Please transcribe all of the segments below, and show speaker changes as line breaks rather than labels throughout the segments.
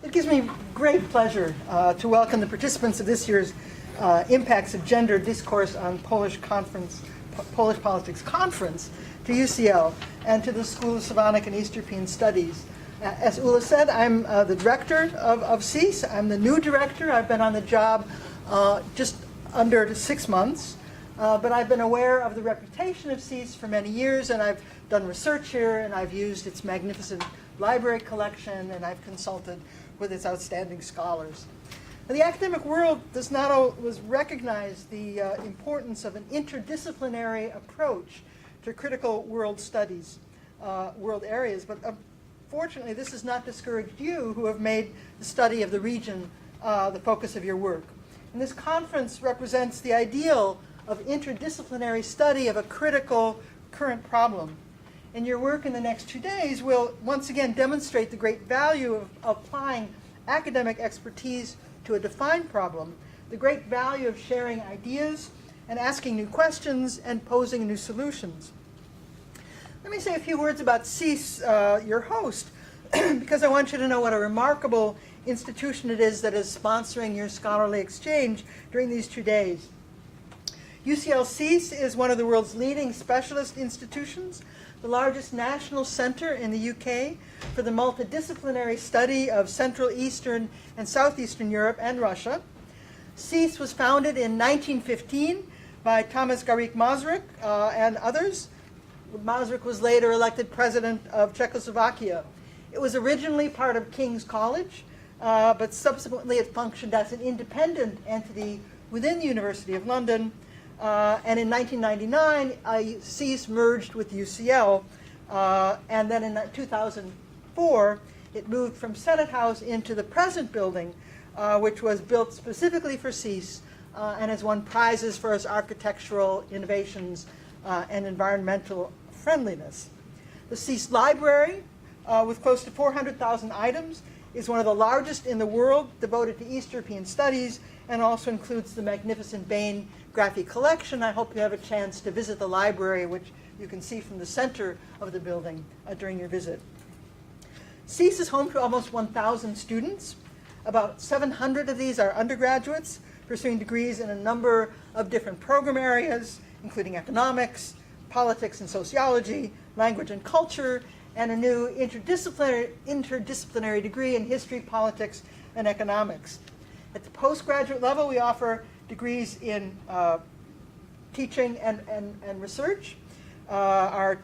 It gives me great pleasure to welcome the participants of this year's Impacts of Gender Discourse on Polish Politics Conference to UCL and to the School of Slavonic and East European Studies. As Ula said, I'm the director of SSEES. I'm the new director. I've been on the job just under 6 months, but I've been aware of the reputation of SSEES for many years, and I've done research here, and I've used its magnificent library collection, and I've consulted with its outstanding scholars. Now, the academic world does not always recognize the importance of an interdisciplinary approach to critical world studies, world areas, but fortunately this has not discouraged you who have made the study of the region the focus of your work. And this conference represents the ideal of interdisciplinary study of a critical current problem. And your work in the next 2 days will once again demonstrate the great value of applying academic expertise to a defined problem, the great value of sharing ideas and asking new questions and posing new solutions. Let me say a few words about SSEES, your host, because I want you to know what a remarkable institution it is that is sponsoring your scholarly exchange during these 2 days. UCL SSEES is one of the world's leading specialist institutions, the largest national center in the UK for the multidisciplinary study of Central Eastern and Southeastern Europe and Russia. SSEES was founded in 1915 by Thomas Garrick Masaryk and others. Masaryk was later elected president of Czechoslovakia. It was originally part of King's College, but subsequently it functioned as an independent entity within the University of London. And in 1999, SSEES merged with UCL, and then in 2004, it moved from Senate House into the present building, which was built specifically for SSEES and has won prizes for its architectural innovations and environmental friendliness. The SSEES library, with close to 400,000 items, is one of the largest in the world devoted to East European studies, and also includes the magnificent Bain graphic collection. I hope you have a chance to visit the library, which you can see from the center of the building during your visit. SSEES is home to almost 1,000 students. About 700 of these are undergraduates pursuing degrees in a number of different program areas, including economics, politics and sociology, language and culture, and a new interdisciplinary degree in history, politics, and economics. At the postgraduate level, we offer degrees in teaching and research. Our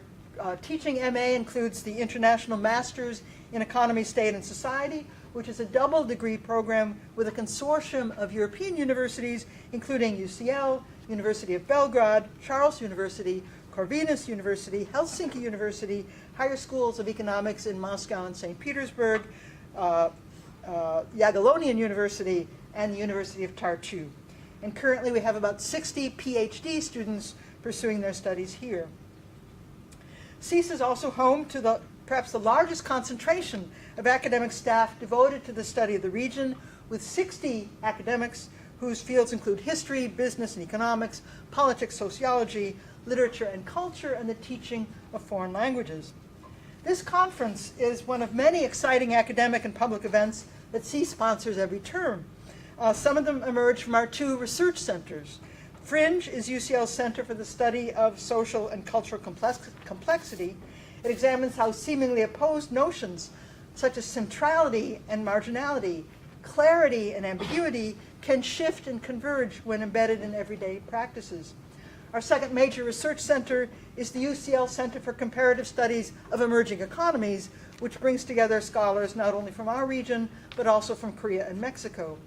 teaching MA includes the International Masters in Economy, State, and Society, which is a double degree program with a consortium of European universities, including UCL, University of Belgrade, Charles University, Corvinus University, Helsinki University, Higher Schools of Economics in Moscow and St. Petersburg, Jagiellonian University, and the University of Tartu. And currently we have about 60 PhD students pursuing their studies here. SSEES is also home to perhaps the largest concentration of academic staff devoted to the study of the region, with 60 academics whose fields include history, business and economics, politics, sociology, literature and culture, and the teaching of foreign languages. This conference is one of many exciting academic and public events that SSEES sponsors every term. Some of them emerge from our 2 research centers. Fringe is UCL's Center for the Study of Social and Cultural Complexity. It examines how seemingly opposed notions such as centrality and marginality, clarity and ambiguity can shift and converge when embedded in everyday practices. Our second major research center is the UCL Center for Comparative Studies of Emerging Economies, which brings together scholars not only from our region, but also from Korea and Mexico.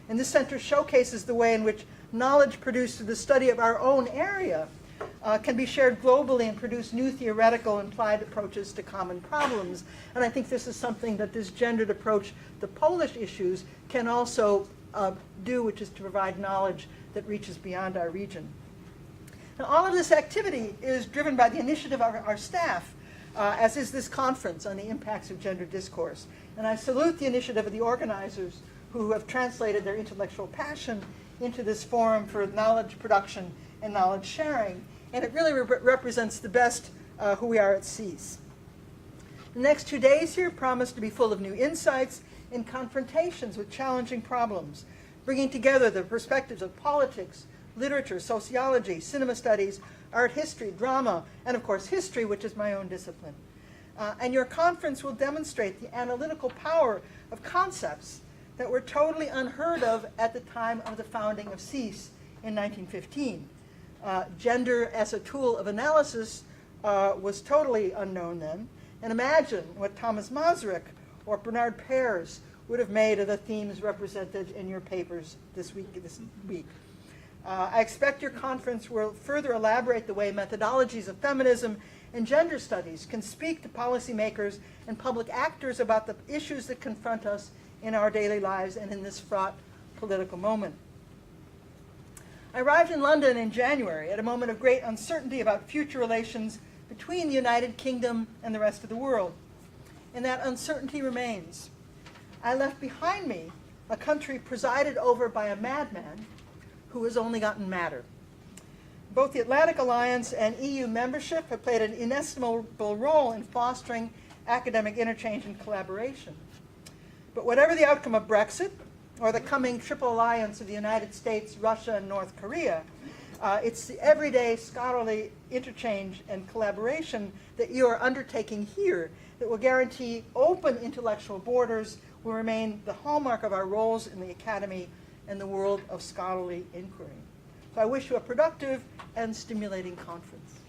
And this center showcases the way in which knowledge produced through the study of our own area can be shared globally and produce new theoretical and applied approaches to common problems. And I think this is something that this gendered approach to Polish issues can also do, which is to provide knowledge that reaches beyond our region. Now, all of this activity is driven by the initiative of our staff, as is this conference on the impacts of gender discourse. And I salute the initiative of the organizers who have translated their intellectual passion into this forum for knowledge production and knowledge sharing. And it really represents the best who we are at SSEES. The next 2 days here promise to be full of new insights in confrontations with challenging problems, bringing together the perspectives of politics, literature, sociology, cinema studies, art history, drama, and of course history, which is my own discipline. And your conference will demonstrate the analytical power of concepts that were totally unheard of at the time of the founding of SSEES in 1915. Gender as a tool of analysis was totally unknown then. And imagine what Thomas Masaryk or Bernard Pears would have made of the themes represented in your papers this week. I expect your conference will further elaborate the way methodologies of feminism and gender studies can speak to policymakers and public actors about the issues that confront us in our daily lives and in this fraught political moment. I arrived in London in January at a moment of great uncertainty about future relations between the United Kingdom and the rest of the world. And that uncertainty remains. I left behind me a country presided over by a madman who has only gotten madder. Both the Atlantic Alliance and EU membership have played an inestimable role in fostering academic interchange and collaboration. But whatever the outcome of Brexit, or the coming triple alliance of the United States, Russia, and North Korea, it's the everyday scholarly interchange and collaboration that you are undertaking here that will guarantee open intellectual borders, will remain the hallmark of our roles in the academy and the world of scholarly inquiry. So I wish you a productive and stimulating conference.